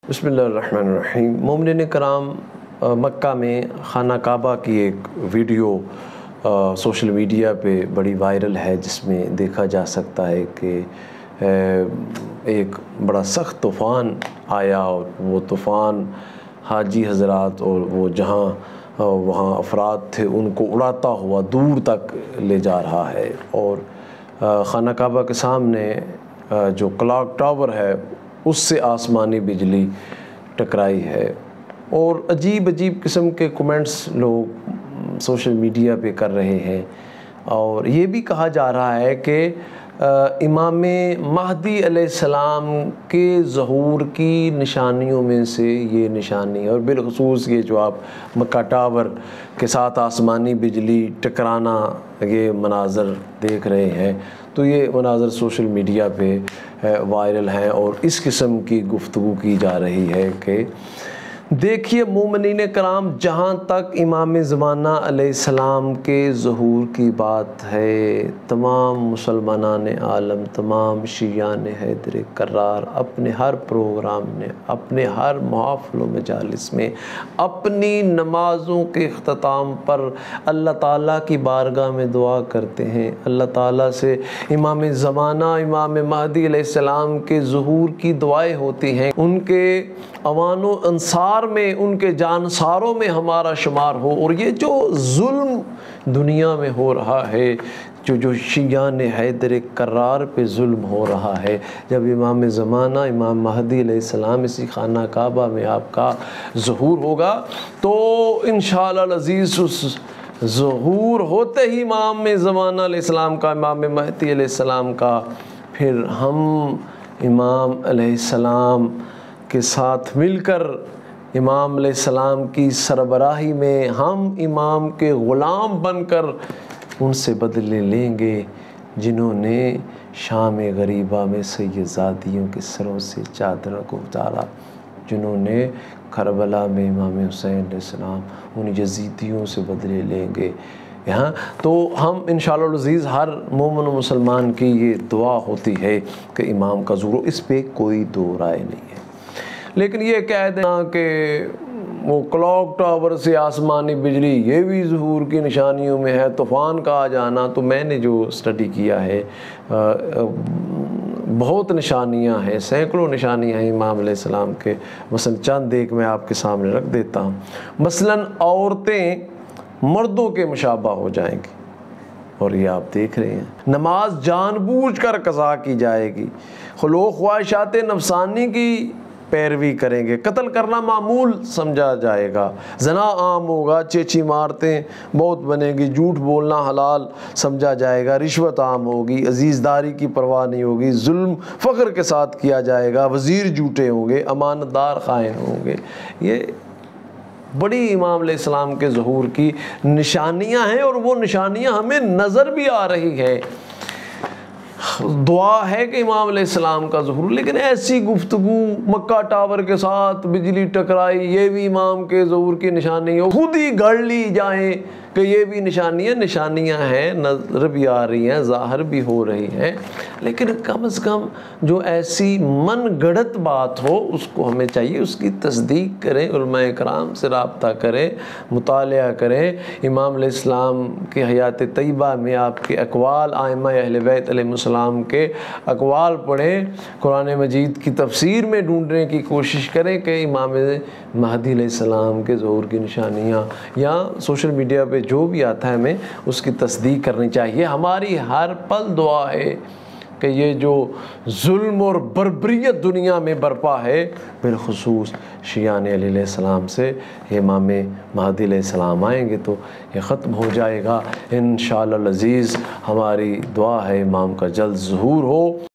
بسم اللہ الرحمن الرحیم۔ مومنین کرام، مکہ میں خانہ کعبہ کی ایک ویڈیو سوشل میڈیا پہ بڑی وائرل ہے، جس میں دیکھا جا سکتا ہے کہ ایک بڑا سخت طوفان آیا اور وہ طوفان حاجی حضرات اور وہ جہاں وہاں افراد تھے ان کو اڑاتا ہوا دور تک لے جا رہا ہے، اور خانہ کعبہ کے سامنے جو کلاک ٹاور ہے اس سے آسمانی بجلی ٹکرائی ہے، اور عجیب قسم کے کمنٹس لوگ سوشل میڈیا پہ کر رہے ہیں، اور یہ بھی کہا جا رہا ہے کہ امام مہدی علیہ السلام کے ظہور کی نشانیوں میں سے یہ نشانی ہے، اور بالخصوص یہ جو آپ مکہ ٹاور کے ساتھ آسمانی بجلی ٹکرانا یہ مناظر دیکھ رہے ہیں، تو یہ مناظر سوشل میڈیا پہ وائرل ہیں، اور اس قسم کی گفتگو کی جا رہی ہے کہ دیکھیے مومنین کرام، جہاں تک امام زمانہ علیہ السلام کے ظہور کی بات ہے، تمام مسلمانان عالم، تمام شیعان حیدر کرار اپنے ہر پروگرام میں، اپنے ہر محافل و مجالس میں، اپنی نمازوں کے اختتام پر اللہ تعالیٰ کی بارگاہ میں دعا کرتے ہیں، اللہ تعالیٰ سے امام زمانہ امام مہدی علیہ السلام کے ظہور کی دعائیں ہوتی ہیں، ان کے اوان و انصار میں، ان کے جانساروں میں ہمارا شمار ہو، اور یہ جو ظلم دنیا میں ہو رہا ہے، جو شیعان حیدر کرار پہ ظلم ہو رہا ہے، جب امام زمانہ امام مہدی علیہ السلام اسی خانہ کعبہ میں آپ کا ظہور ہوگا تو انشاءاللہ العزیز اس ظہور ہوتے ہی امام زمانہ علیہ السلام کا، امام مہدی علیہ السلام کا، پھر ہم امام علیہ السلام کے ساتھ مل کر امام علیہ السلام کی سربراہی میں ہم امام کے غلام بن کر ان سے بدلے لیں گے جنہوں نے شام غریبہ میں سیدزادیوں کے سروں سے چادروں کو اتارا، جنہوں نے کربلا میں امام حسین علیہ السلام ان یزیدیوں سے بدلے لیں گے یہاں۔ تو ہم انشاءاللہ العزیز ہر مومن و مسلمان کی یہ دعا ہوتی ہے کہ امام کا ظہور، اس پہ کوئی دو رائے نہیں ہے، لیکن یہ کہہ دینا کہ وہ کلاک ٹاور سے آسمانی بجلی یہ بھی ظہور کی نشانیوں میں ہے، طوفان کا آ جانا، تو میں نے جو اسٹڈی کیا ہے بہت نشانیاں ہیں، سینکڑوں نشانیاں ہیں امام علیہ السلام کے، مثلا چند ایک میں آپ کے سامنے رکھ دیتا ہوں۔ مثلا عورتیں مردوں کے مشابہ ہو جائیں گی، اور یہ آپ دیکھ رہے ہیں، نماز جان بوجھ کر قضا کی جائے گی، خلوق خواہشات نفسانی کی پیروی کریں گے، قتل کرنا معمول سمجھا جائے گا، زنا عام ہوگا، چیچی مارتیں بہت بنے گی، جھوٹ بولنا حلال سمجھا جائے گا، رشوت عام ہوگی، عزیز داری کی پرواہ نہیں ہوگی، ظلم فخر کے ساتھ کیا جائے گا، وزیر جھوٹے ہوں گے، امانت دار خائن ہوں گے۔ یہ بڑی امام علیہ السلام کے ظہور کی نشانیاں ہیں، اور وہ نشانیاں ہمیں نظر بھی آ رہی ہے۔ دعا ہے کہ امام علیہ السلام کا ظہور، لیکن ایسی گفتگو مکہ ٹاور کے ساتھ بجلی ٹکرائی یہ بھی امام کے ظہور کی نشانی ہو، خود ہی گھڑ لی جائیں کہ یہ بھی نشانیاں ہیں، نظر بھی آ رہی ہیں، ظاہر بھی ہو رہی ہیں، لیکن کم از کم جو ایسی من گڑت بات ہو اس کو ہمیں چاہیے اس کی تصدیق کریں، علماء کرام سے رابطہ کریں، مطالعہ کریں، امام علیہ السلام کی حیات طیبہ میں آپ کے اقوال، ائمہ اہل بیت علیہ السلام کے اقوال پڑھیں، قرآن مجید کی تفسیر میں ڈھونڈنے کی کوشش کریں کہ امام مہدی علیہ السلام کے ظہور کی نشانیاں، یا سوشل میڈیا پہ جو بھی آتا ہے ہمیں اس کی تصدیق کرنی چاہیے۔ ہماری ہر پل دعا ہے کہ یہ جو ظلم اور بربریت دنیا میں برپا ہے، بالخصوص شیعان علی علیہ السلام سے امام مہدی علیہ السلام آئیں گے تو یہ ختم ہو جائے گا انشاءاللہ العزیز۔ ہماری دعا ہے امام کا جلد ظہور ہو۔